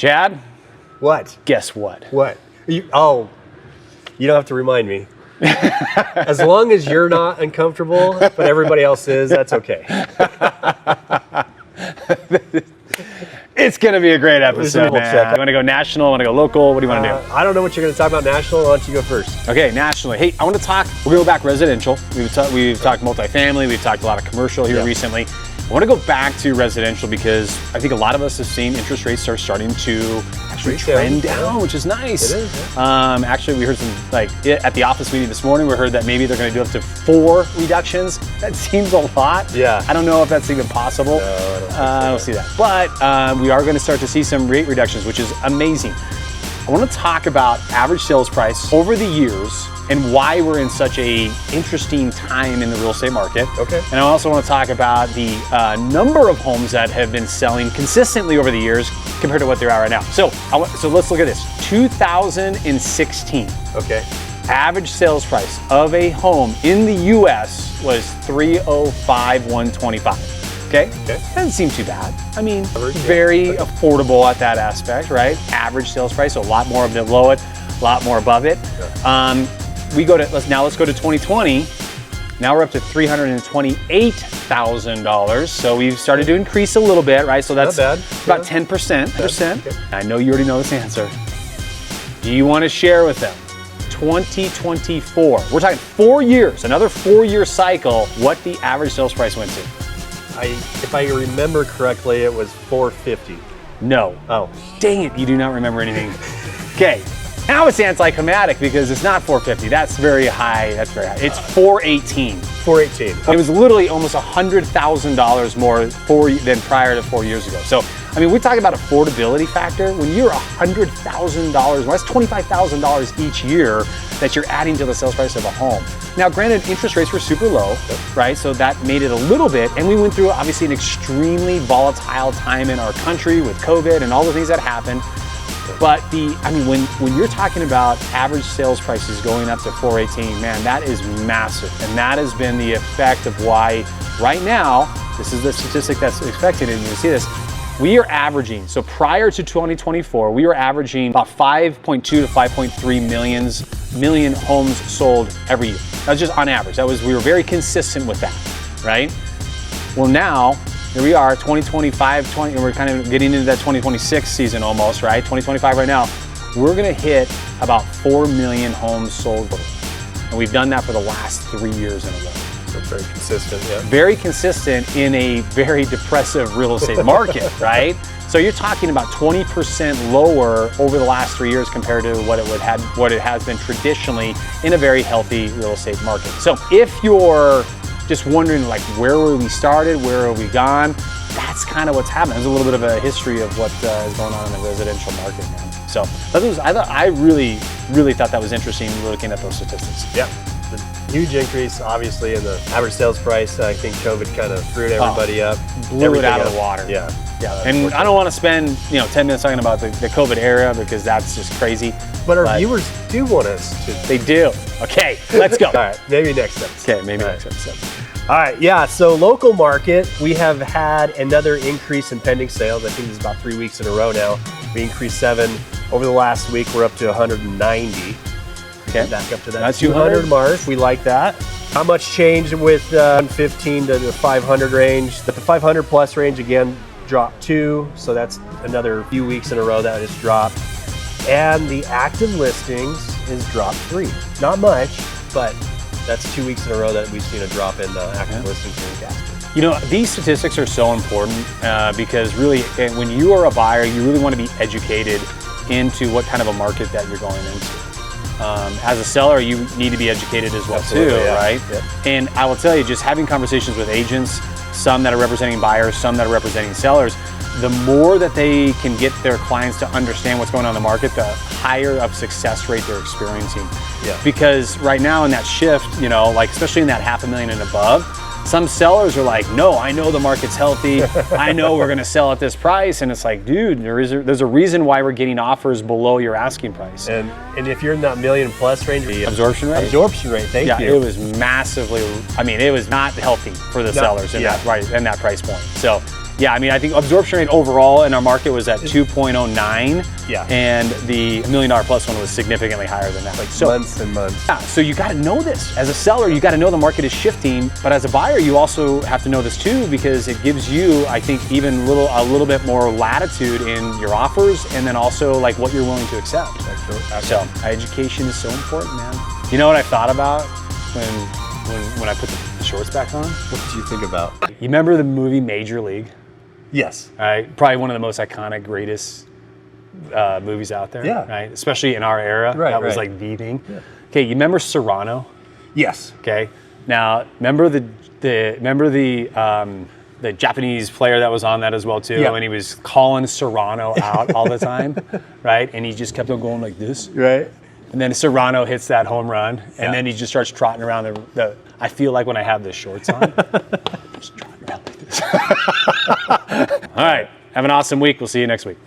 Chad, What? guess what? What? You don't have to remind me. As long as you're not uncomfortable, but everybody else is, that's okay. It's going to be a great episode, man. Check. You want to go national? Want to go local? What do you want to do? I don't know what you're going to talk about national. Why don't you go first? Okay, nationally. Hey, I want to talk, we're going to go back residential. We've talked multifamily. We've talked a lot of commercial here recently. I want to go back to residential because I think a lot of us have seen interest rates are starting to actually trend down, which is nice. It is, yeah. Actually, we heard some, at the office meeting this morning, we heard that maybe they're going to do up to 4 reductions. That seems a lot. Yeah. I don't know if that's even possible. No, I don't see that. But we are going to start to see some rate reductions, which is amazing. I want to talk about average sales price over the years and why we're in such a interesting time in the real estate market. Okay. And I also want to talk about the number of homes that have been selling consistently over the years compared to what they're at right now. So let's look at this. 2016. Okay. Average sales price of a home in the U.S. was $305,125. Okay? Doesn't seem too bad. I mean, very affordable at that aspect, right? Average sales price, so a lot more below it, a lot more above it. Yeah. Let's go to 2020. Now we're up to $328,000. So we've started to increase a little bit, right? So that's about 10%. Okay. I know you already know this answer. Do you want to share with them 2024? We're talking 4 years, another 4-year cycle, what the average sales price went to. If I remember correctly, it was $450. No. Oh. Dang it, you do not remember anything. Okay, now it's anticlimactic because it's not $450. That's very high. It's $418. $418. It was literally almost $100,000 more than prior to 4 years ago. So, I mean, we're talking about affordability factor. When you're $100,000, well, that's $25,000 each year that you're adding to the sales price of a home. Now, granted, interest rates were super low, right? So that made it a little bit, and we went through obviously an extremely volatile time in our country with COVID and all the things that happened. But when you're talking about average sales prices going up to $418, man, that is massive. And that has been the effect of why right now, this is the statistic that's expected, and you see this, we are averaging, so prior to 2024, we were averaging about 5.2 to 5.3 million homes sold every year. That was just on average. We were very consistent with that, right? Well, now, here we are, 2025, and we're kind of getting into that 2026 season almost, right? 2025 right now, we're gonna hit about 4 million homes sold. And we've done that for the last 3 years in a row. So very consistent, yeah. Very consistent in a very depressive real estate market, right? So you're talking about 20% lower over the last 3 years compared to what it has been traditionally in a very healthy real estate market. So if you're just wondering where were we started, where are we gone, that's kind of what's happening. There's a little bit of a history of what is going on in the residential market, man. So I really thought that was interesting looking at those statistics. Yeah. Huge increase, obviously, in the average sales price. I think COVID kind of screwed everybody up. Blew it out of the water. Yeah. And I don't want to spend 10 minutes talking about the COVID era because that's just crazy. But our viewers do want us to. They do. Okay, let's go. All right, maybe next episode. Okay, maybe next episode. All right, yeah, so local market, we have had another increase in pending sales. I think it's about 3 weeks in a row now. We increased 7. Over the last week, we're up to 190. Okay, back up to that 200 mark. We like that. How much changed with 115 to the 500 range? The 500 plus range again dropped 2, so that's another few weeks in a row that has dropped. And the active listings is dropped 3. Not much, but that's 2 weeks in a row that we've seen a drop in active listings here in Casper. These statistics are so important because really, when you are a buyer, you really want to be educated into what kind of a market that you're going into. As a seller, you need to be educated as well too, right? Yep. And I will tell you, just having conversations with agents, some that are representing buyers, some that are representing sellers, the more that they can get their clients to understand what's going on in the market, the higher of success rate they're experiencing. Yeah. Because right now in that shift, especially in that $500,000 and above, some sellers are like, no, I know the market's healthy. I know we're gonna sell at this price. And it's like, dude, there's a reason why we're getting offers below your asking price. And if you're in that million plus range, absorption rate, thank you. Yeah, it was massively, it was not healthy for the sellers in that price point. So Yeah, I mean, I think absorption rate overall in our market was at 2.09. Yeah. And the $1 million plus one was significantly higher than that. Like so, months and months. Yeah, so you got to know this. As a seller, you got to know the market is shifting, but as a buyer, you also have to know this too, because it gives you, I think, even a little bit more latitude in your offers, and then also like what you're willing to accept. So education is so important, man. You know what I thought about when I put the shorts back on? What did you think about? You remember the movie Major League? Yes. Right, probably one of the most iconic, greatest movies out there. Yeah. Right, especially in our era. Right. That was like the thing. Yeah. Okay, you remember Serrano? Yes. Okay. Now, remember the Japanese player that was on that as well too, and he was calling Serrano out all the time, right? And he just kept on going like this, right? And then Serrano hits that home run, and then he just starts trotting around the. I feel like when I have the shorts on, just trotting around like this. All right, have an awesome week. We'll see you next week.